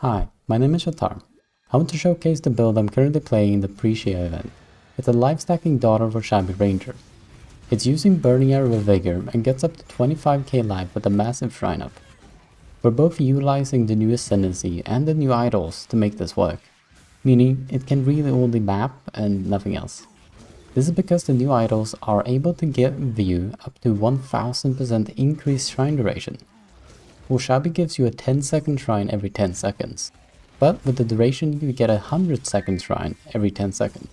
Hi, my name is Shatar. I want to showcase the build I'm currently playing in the Pre-Shia event. It's a life-stacking daughter of Oshabi Ranger. It's using Burning Arrow with Vigour and gets up to 25k life with a massive shrine up. We're both utilizing the new Ascendancy and the new idols to make this work, meaning it can really only map and nothing else. This is because the new idols are able to give you up to 1000% increased shrine duration. Oshabi gives you a 10-second shrine every 10 seconds, but with the duration you get a 100-second shrine every 10 seconds.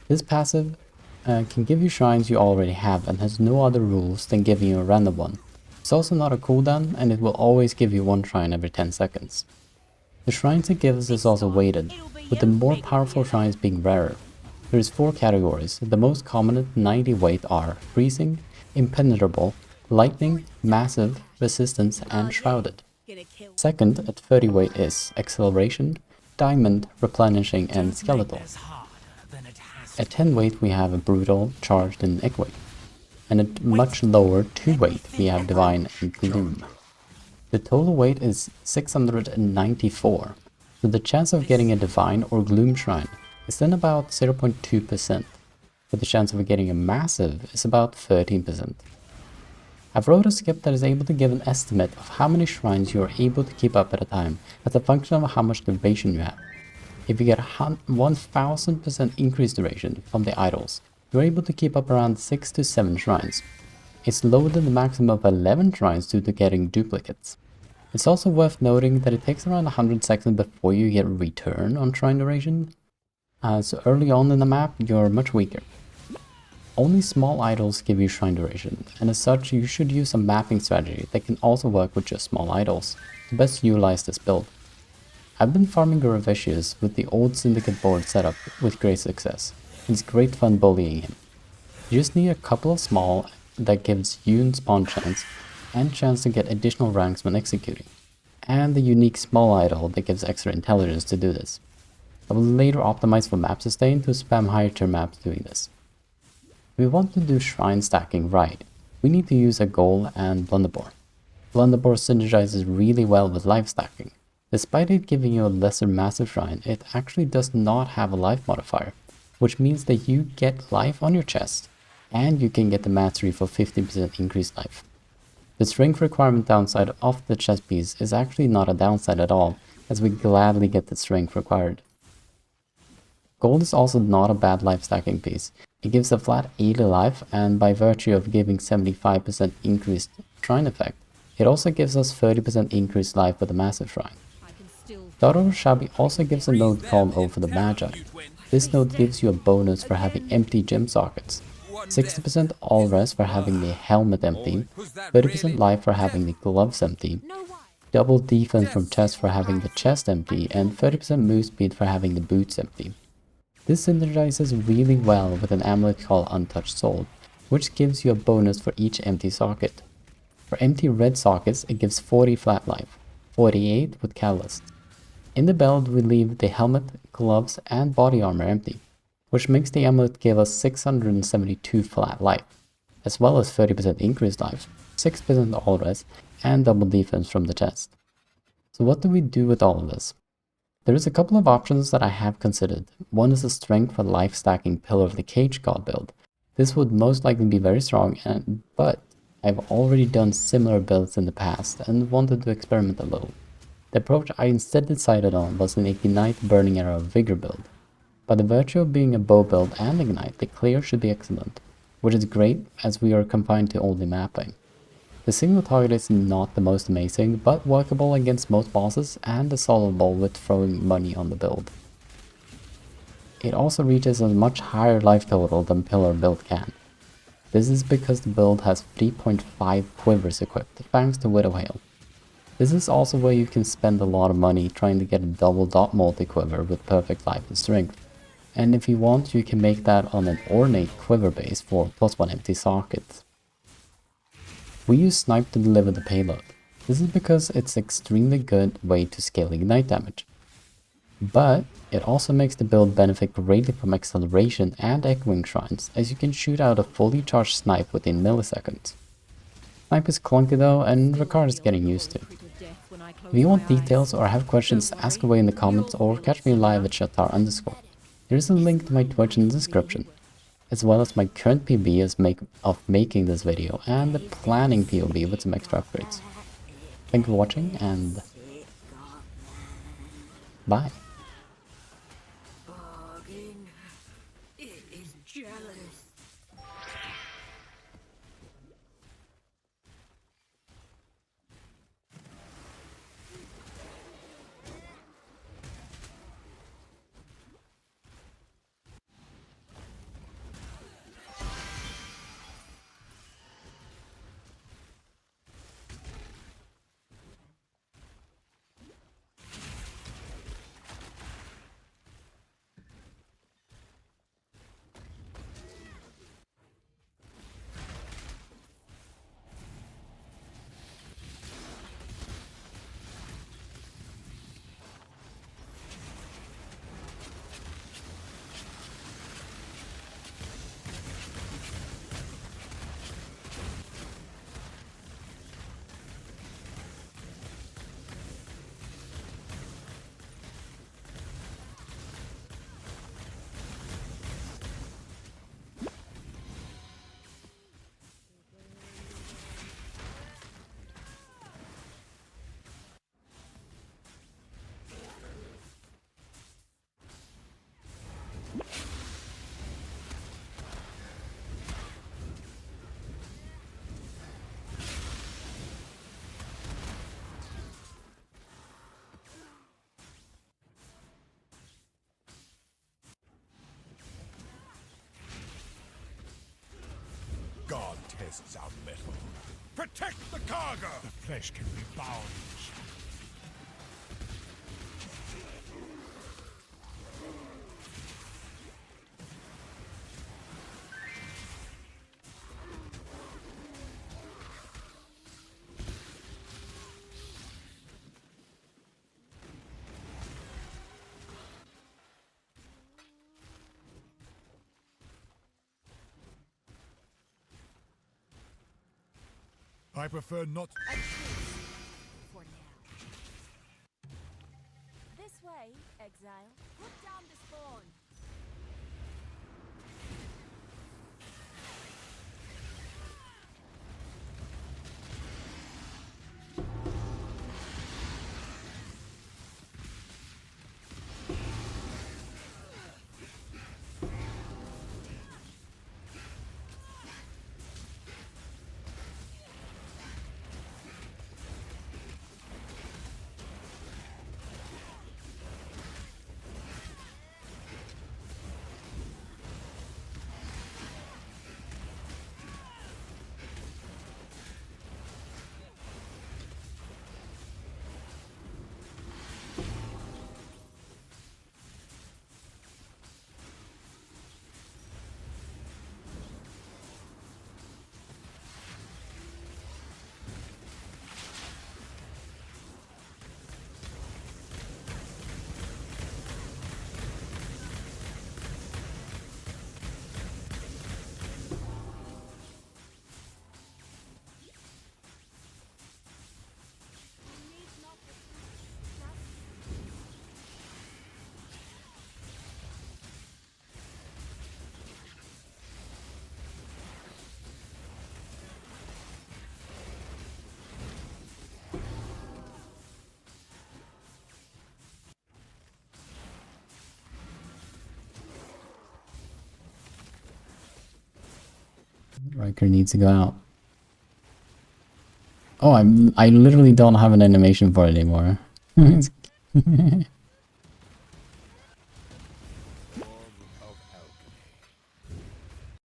This passive can give you shrines you already have and has no other rules than giving you a random one. It's also not a cooldown and it will always give you one shrine every 10 seconds. The shrines it gives is also weighted, with the more powerful shrines being rarer. There is 4 categories. The most common at 90 weight are Freezing, Impenetrable, Lightning, Massive, Resistance, and Shrouded. Second at 30 weight is Acceleration, Diamond, Replenishing, and Skeletal. At 10 weight we have a Brutal, Charged, and Echo. And at much lower 2 weight we have Divine and Gloom. The total weight is 694, so the chance of getting a Divine or Gloom shrine is then about 0.2%, but the chance of getting a Massive is about 13%. I've wrote a script that is able to give an estimate of how many shrines you are able to keep up at a time as a function of how much duration you have. If you get a 1000% increased duration from the idols, you are able to keep up around 6 to 7 shrines. It's lower than the maximum of 11 shrines due to getting duplicates. It's also worth noting that it takes around 100 seconds before you get a return on shrine duration, so early on in the map you're much weaker. Only small idols give you shrine duration, and as such you should use a mapping strategy that can also work with just small idols to best utilize this build. I've been farming Gravicious with the old Syndicate board setup with great success. It's great fun bullying him. You just need a couple of small that gives you and spawn chance and chance to get additional ranks when executing, and the unique small idol that gives extra intelligence to do this. I will later optimize for map sustain to spam higher tier maps doing this. If we want to do shrine stacking right, we need to use a goal and Blunderbore. Blunderbore synergizes really well with life stacking. Despite it giving you a lesser massive shrine, it actually does not have a life modifier, which means that you get life on your chest, and you can get the mastery for 50% increased life. The strength requirement downside of the chest piece is actually not a downside at all, as we gladly get the strength required. Gold is also not a bad life stacking piece. It gives a flat 80 life, and by virtue of giving 75% increased shrine effect, it also gives us 30% increased life with a massive shrine. Daughter of Oshabi also gives a node called O for the Maji. This node gives you a bonus for having empty gem sockets, 60% all rest for having the helmet empty, 30% life for having the gloves empty, double defense from chest for having the chest empty, and 30% move speed for having the boots empty. This synergizes really well with an amulet called Untouched Soul, which gives you a bonus for each empty socket. For empty red sockets, it gives 40 flat life, 48 with Catalyst. In the build, we leave the helmet, gloves, and body armor empty, which makes the amulet give us 672 flat life, as well as 30% increased life, 6% all rest, and double defense from the chest. So what do we do with all of this? There is a couple of options that I have considered. One is a strength for life stacking Pillar of the Cage God build. This would most likely be very strong, but I've already done similar builds in the past and wanted to experiment a little. The approach I instead decided on was an Innate Burning Arrow Vigour build. By the virtue of being a bow build and Ignite, the clear should be excellent, which is great as we are confined to only mapping. The single target is not the most amazing, but workable against most bosses and is solvable with throwing money on the build. It also reaches a much higher life total than Pillar build can. This is because the build has 3.5 quivers equipped, thanks to Widowhail. This is also where you can spend a lot of money trying to get a double dot multi-quiver with perfect life and strength. And if you want, you can make that on an ornate quiver base for +1 empty sockets. We use Snipe to deliver the payload. This is because it's an extremely good way to scale ignite damage. But it also makes the build benefit greatly from acceleration and echoing shrines, as you can shoot out a fully charged Snipe within milliseconds. Snipe is clunky though, and Ricard is getting used to. If you want details or have questions, ask away in the comments or catch me live at Shatar_. There is a link to my Twitch in the description, as well as my current PB of making this video and the planning POB with some extra upgrades. Thank you for watching and bye. God tests our metal. Protect the cargo! The flesh can be bound. I prefer not. For now. This way, Exile. Put down the spawn. Riker needs to go out. Oh, I literally don't have an animation for it anymore.